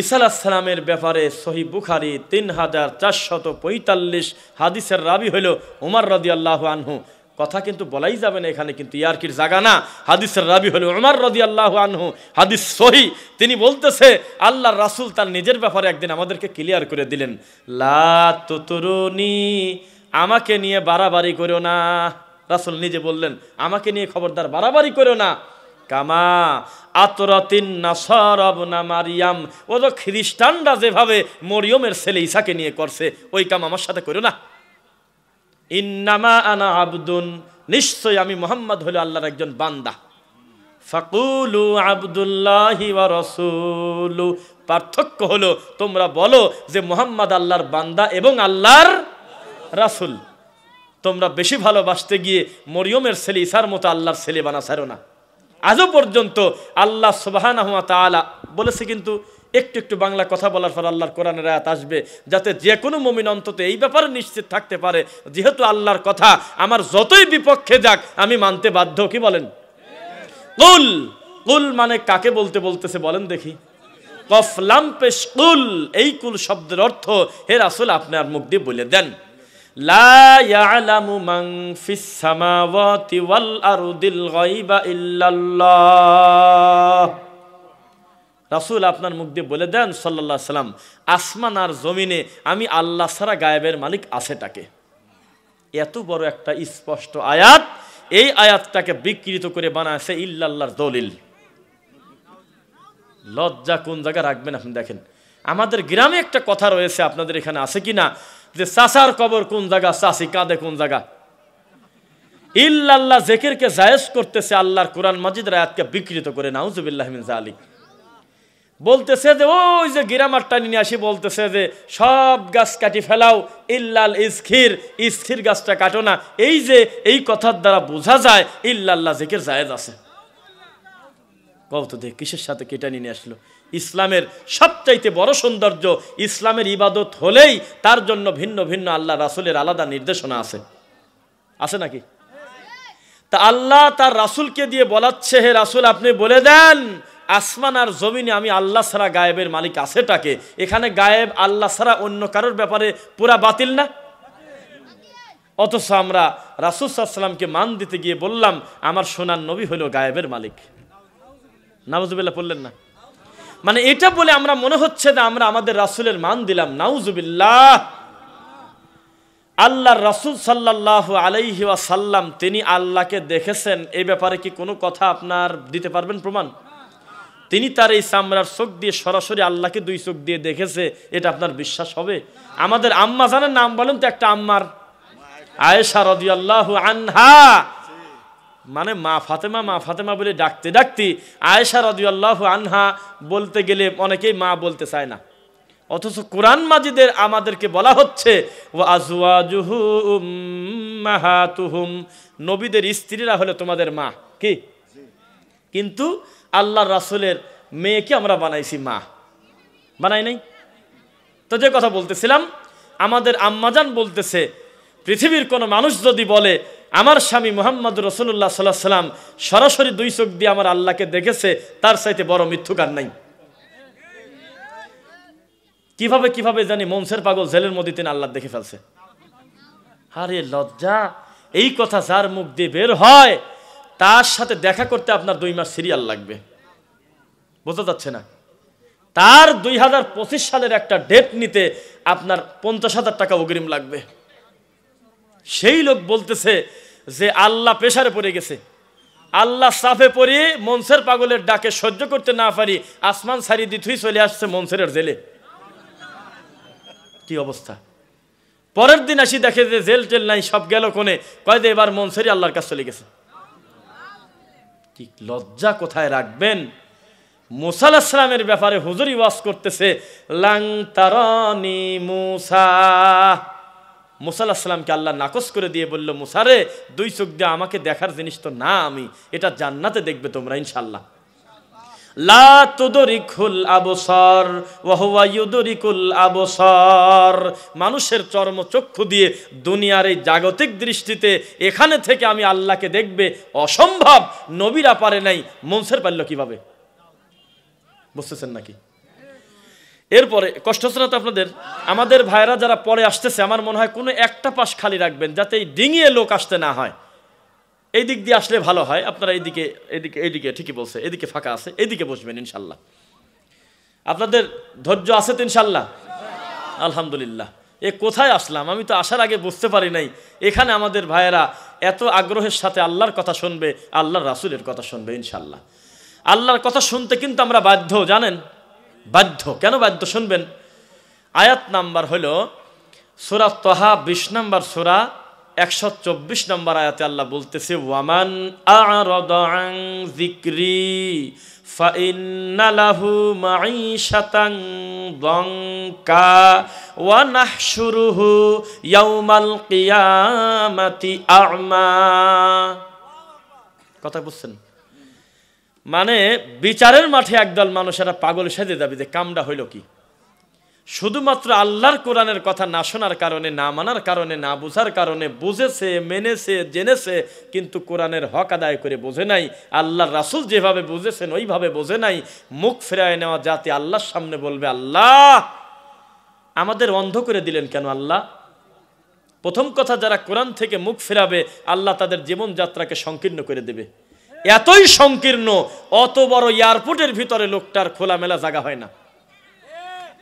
[SPEAKER 1] ঈসা আলাইহিস সালামের ব্যাপারে সহিহ বুখারী 3445 হাদিসের রাবি হলো উমর রাদিয়াল্লাহু আনহু। কথা কিন্তু বলাই যাবে না এখানে, কিন্তু ইয়ারকির জায়গা না। হাদিসের রাবি হলো উমর রাদিয়াল্লাহু আনহু, হাদিস সহিহ। তিনি বলতেছে আল্লাহর রাসূল তার নিজের ব্যাপারে একদিন আমাদেরকে ক্লিয়ার করে দিলেন, লা তুতরুনি, আমাকে নিয়ে বাড়াবাড়ি করো না। রাসূল নিজে বললেন আমাকে নিয়ে খবরদার বাড়াবাড়ি করো না। কামা আতরাতিন নাসারা ইবনা মারইয়াম, ও তো খ্রিস্টানরা যেভাবে মরিয়মের ছেলে ঈসাকে নিয়ে করছে, ওই কাম আমার সাথে করো না। ইন্নামা আনা আবদুন, নিশ্চয় আমি মুহাম্মদ হলো আল্লাহর একজন বান্দা। ফাকুলু আবদুল্লাহি ওয়া রাসূলু, পার্থক্য হলো তোমরা বলো যে মুহাম্মদ আল্লাহর বান্দা এবং আল্লাহর রাসূল। তোমরা বেশি ভালোবাসতে গিয়ে মরিয়মের ছেলে ঈসার মতো আল্লাহর ছেলে বানাছারো না। আজও পর্যন্ত আল্লাহ সুবহানাহু ওয়া তাআলা বলেছে, কিন্তু একটু একটু বাংলা কথা বলার পর আল্লাহর কোরআনের আয়াত আসবে, যাতে যে কোনো মুমিন অন্তত এই ব্যাপারে নিশ্চিত থাকতে পারে, যেহেতু আল্লাহর কথা আমার যতই বিপক্ষে যাক আমি মানতে বাধ্য। কি বলেন? কুল, কুল মানে কাকে বলতে বলতেছে বলেন দেখি? কফ লাম পেশ কুল, এই কুল শব্দের অর্থ হে রাসূল আপনার মুখ দিয়ে বলে দেন, লা ইয়ালামু মান ফিস সামাওয়াতি ওয়াল আরদিল গায়বা ইল্লাল্লাহ। রাসূল আপনার মুখ দিয়ে বলে দেন সাল্লাল্লাহু আলাইহি সাল্লাম, আসমান আর জমিনে আমি আল্লাহ ছাড়া গায়েবের মালিক আছেটাকে। এত বড় একটা স্পষ্ট আয়াত, এই আয়াতটাকে বিকৃত করে বানাইছে ইল্লাল্লাহর দলিল। লজ্জা কোন জায়গা রাখবেন আপনি দেখেন। আমাদের গ্রামে একটা কথা রয়েছে, আপনাদের এখানে আছে কিনা, যে চাচার কবর কোন জায়গা, চাচি কাঁদে কোন জায়গা। ইল্লাল্লাহ জিকিরকে জায়েজ করতেছে আল্লাহর কোরআন মাজিদের আয়াতকে বিকৃত করে, নাউজুবিল্লাহি মিন যালিক। বলতেছে যে ওই যে গিরামার টানি নিয়ে আসি, বলতেছে যে সব গাছ কাটি ফেলাও ইল্লাল ইসখির, ইসখির গাছটা কাটো না। এই যে এই কথার দ্বারা বোঝা যায় ইল্লাল্লাহ জিকির জায়েজ আছে। কত দেখ কিসের সাথে কেটানি নিয়ে আসলো। ইসলামের সবচাইতে বড় সৌন্দর্য, ইসলামের ইবাদত হলেই তার জন্য ভিন্ন ভিন্ন আল্লাহ রাসূলের আলাদা নির্দেশনা আছে, আছে নাকি? তা আল্লাহ তার রাসূলকে দিয়ে বলাচ্ছে, হে রাসূল আপনি বলে দেন আসমান আর জমিনে আমি আল্লাহ ছাড়া গায়েবের মালিক আছেটাকে। এখানে গায়েব আল্লাহ ছাড়া অন্য কারোর ব্যাপারে পুরা বাতিল না? অথচ আমরা রাসূল সাল্লাল্লাহু আলাইহি ওয়াসাল্লামকে মান দিতে গিয়ে বললাম আমার সোনার নবী হলো গায়েবের মালিক। নাউজুবিল্লাহ পড়লেন না? মানে এটা বলে আমরা মনে হচ্ছে যে আমরা আমাদের রাসূলের মান দিলাম। নাউজুবিল্লাহ। আল্লাহর রাসূল সাল্লাল্লাহু আলাইহি ওয়াসাল্লাম তিনি আল্লাহকে দেখেছেন, এই ব্যাপারে কি কোনো কথা আপনার দিতে পারবেন প্রমাণ? তিনি তার এই চামড়ার চোখ দিয়ে সরাসরি আল্লাহকে দুই চোখ দিয়ে দেখেছে, এটা আপনার বিশ্বাস হবে? আমাদের আম্মা জানের নাম বলেন তো একটা, আম্মার আয়েশা রাদিয়াল্লাহু আনহা। মানে মা ফাতেমা বলে ডাকতে ডাকতে আয়েশা রাদিয়াল্লাহু আনহা বলতে গেলে অনেকেই মা বলতে চায় না, অথচ কোরআন মাজিদের আমাদেরকে বলা হচ্ছে ওয়া আজওয়াজুহু উম্মাহাতুহুম, নবীদের স্ত্রীরা হলো তোমাদের মা। কি? কিন্তু আল্লাহর রাসূলের মেয়েকে আমরা বানাইছি মা, বানাই নাই? তো যে কথা বলতেছিলাম, আমাদের আম্মাজান বলতেছে পৃথিবীর কোনো মানুষ যদি বলে আমার স্বামী মুহাম্মদ রাসূলুল্লাহ সাল্লাল্লাহু আলাইহি ওয়াসাল্লাম সরাসরি 2 চোখ দিয়ে আমার আল্লাহকে দেখেছে, তার চাইতে বড় মিথ্যুকার নাই। কিভাবে জানি মনসের পাগল জেলের মধ্যে তিনি আল্লাহ দেখে ফেলছে। আরে লজ্জা! এই কথা যার মুখ দিয়ে বের হয় তার সাথে দেখা করতে আপনার 2 মাস সিরিয়াল লাগবে, বোঝা যাচ্ছে না? তার 2025 সালের একটা ডেট নিতে আপনার 50,000 টাকা অগ্রিম লাগবে। সেই লোক বলতেছে যে আল্লাহ প্রেসারে পড়ে গেছে, আল্লাহ চাপে পড়ে মনসের পাগলের ডাকে সহ্য করতে না পারি আসমান ছাড়ি দিথুই চলে আসছে মনসেরের জেলে। কি অবস্থা! পরের দিন আসি দেখে যে জেল টেল নাই, সব গেল কোনে, কয় যে এবার মনসেরই আল্লাহর কাছে চলে গেছে। কি লজ্জা কোথায় রাখবেন? মুসা আলাইহিস সালামের ব্যাপারে হুজুরি ওয়াজ করতেছে, লাং তারানি মুসা, মুসা আলাইহিস সালামকে আল্লাহ নাকচ করে দিয়ে বলল, মুসা রে 2 চোখ দিয়ে আমাকে দেখার জিনিস তো না, আমি এটা জান্নাতে দেখবে তোমরা ইনশাআল্লাহ। লা তুদরিকুল আবসার ওয়া হুয়া ইউদরিকুল আবসার, মানুষের চর্মচক্ষু দিয়ে দুনিয়ার এই জাগতিক দৃষ্টিতে এখানে থেকে আমি আল্লাহকে দেখবে অসম্ভব। নবীরা পারে নাই, মনসের পারল কিভাবে? বুঝতেছেন নাকি? এরপরে কষ্ট হচ্ছে না তো আপনাদের? আমাদের ভাইরা যারা পরে আসতেছে, আমার মনে হয় কোনো একটা পাশ খালি রাখবেন যাতে এই ডিঙিয়ে লোক আসতে না হয়। এই দিক দিয়ে আসলে ভালো হয়। আপনারা এইদিকে ঠিকই বলছে, এদিকে ফাঁকা আছে, এদিকে বসবেন ইনশাল্লাহ। আপনাদের ধৈর্য আছে তো ইনশাল্লাহ? আলহামদুলিল্লাহ। এ কোথায় আসলাম? আমি তো আসার আগে বুঝতে পারি নাই এখানে আমাদের ভাইয়েরা এত আগ্রহের সাথে আল্লাহর কথা শুনবে, আল্লাহর রাসূলের কথা শুনবে ইনশাল্লাহ। আল্লাহর কথা শুনতে কিন্তু আমরা বাধ্য, জানেন? বাধ্য। কেন বাধ্য শুনবেন? আয়াত নাম্বার হলো সূরা তাহা 20 নম্বর সূরা 124 নম্বর আয়াতে আল্লাহ বলতেছে, ওয়ামান আ'রাদা আন যিকরি ফাইন্না লাহু মাঈশাতান দানকা ওয়া নাহশুরুহু ইয়াওমাল কিয়ামাতি আ'মা। কথা বুঝছেন? মানে বিচারের মাঠে একদল মানুষেরা পাগল সেজে যাবে যে কামটা হইল কি? শুধুমাত্র আল্লাহর কোরআনের কথা না শোনার কারণে, না মানার কারণে, না বুঝার কারণে, বুঝেছে, মেনেছে, জেনেছে, কিন্তু কোরআনের হক আদায় করে বোঝে নাই। আল্লাহর রাসূল যেভাবে বুঝেছেন ওইভাবে বোঝে নাই। মুখ ফেরায় নেওয়া জাতি আল্লাহর সামনে বলবে, আল্লাহ আমাদের অন্ধ করে দিলেন কেন আল্লাহ? প্রথম কথা, যারা কোরআন থেকে মুখ ফেরাবে আল্লাহ তাদের জীবনযাত্রাকে সংকীর্ণ করে দেবে। এতই সংকীর্ণ, অত বড় এয়ারপোর্টের ভিতরে লোকটার খোলামেলা জায়গা হয় না।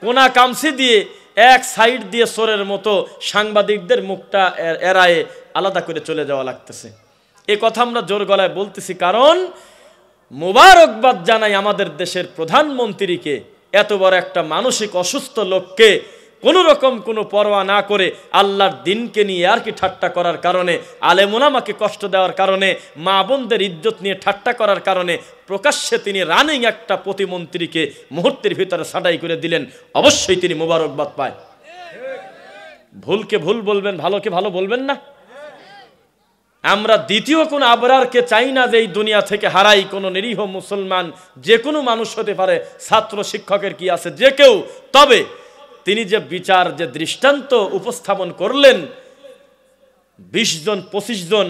[SPEAKER 1] কোনা কামসি দিয়ে এক সাইড দিয়ে সোরের মতো সাংবাদিকদের মুখটা এড়ায়ে আলাদা করে চলে যাওয়া লাগতেছে। এ কথা আমরা জোর গলায় বলতেছি কারণ মোবারকবাদ জানাই আমাদের দেশের প্রধানমন্ত্রীকে, এত বড় একটা মানসিক অসুস্থ লোককে কোনো রকম কোনো পরোয়া না করে আল্লাহর দিনকে নিয়ে আর কি ঠাট্টা করার কারণে, আলেম ওলামাকে কষ্ট দেওয়ার কারণে, মা বোনদের ইজ্জত নিয়ে ঠাট্টা করার কারণে প্রকাশ্যে তিনি রানিং একটা প্রতিমন্ত্রীকে মুহূর্তের ভিতরে ছাঁটাই করে দিলেন। অবশ্যই তিনি মোবারকবাদ পায়। ভুলকে ভুল বলবেন, ভালোকে ভালো বলবেন না। আমরা দ্বিতীয় কোন আবরারকে চাই না যে এই দুনিয়া থেকে হারাই। কোনো নিরীহ মুসলমান, যে কোনো মানুষ হতে পারে, ছাত্র শিক্ষকের কি আছে, যে কেউ। তবে তিনি যে বিচার, যে দৃষ্টান্ত উপস্থাপন করলেন, 20 জন 25 জন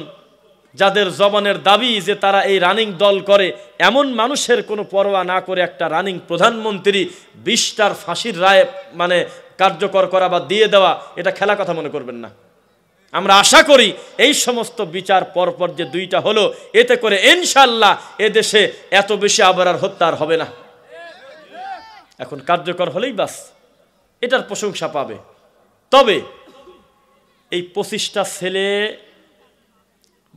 [SPEAKER 1] যাদের জবানের দাবি যে তারা এই রানিং দল করে, এমন মানুষের কোনো পরোয়া না করে একটা রানিং প্রধানমন্ত্রী 20টার ফাঁসির রায় মানে কার্যকর করা বা দিয়ে দেওয়া, এটা খেলা কথা মনে করবেন না। আমরা আশা করি এই সমস্ত বিচার পরপর যে 2টা হলো, এতে করে ইনশাআল্লাহ এদেশে এত বেশি আবরার হত্যা আর হবে না। এখন কার্যকর হলেই বাস এটার প্রশংসা পাবে। তবে এই 25টা ছেলে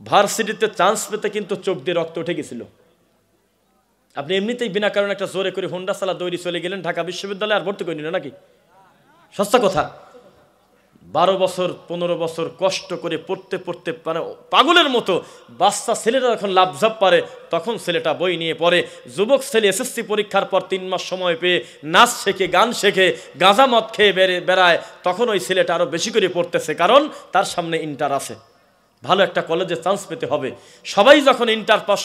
[SPEAKER 1] ভার্সিটিতে চান্স পেতে কিন্তু চোখ দিয়ে রক্ত উঠে গেছিল। আপনি এমনিতেই বিনা কারণে একটা জোরে করে হোন্ডা চালা দৌড়ি চলে গেলেন ঢাকা বিশ্ববিদ্যালয়ে, আর ভর্তি করে নিল নাকি? সস্তা কথা। 12 বছর 15 বছর কষ্ট করে পড়তে পড়তে মানে পাগলের মতো বাচ্চা ছেলেরা যখন লাফঝাপ পারে তখন ছেলেটা বই নিয়ে পড়ে। যুবক ছেলে এসএসসি পরীক্ষার পর 3 মাস সময় পেয়ে নাচ শেখে, গান শেখে, গাঁজা মদ খেয়ে বেড়ায়, তখন ওই ছেলেটা আরও বেশি করে পড়তেছে, কারণ তার সামনে ইন্টার আছে, ভালো একটা কলেজে চান্স পেতে হবে। সবাই যখন ইন্টার পাস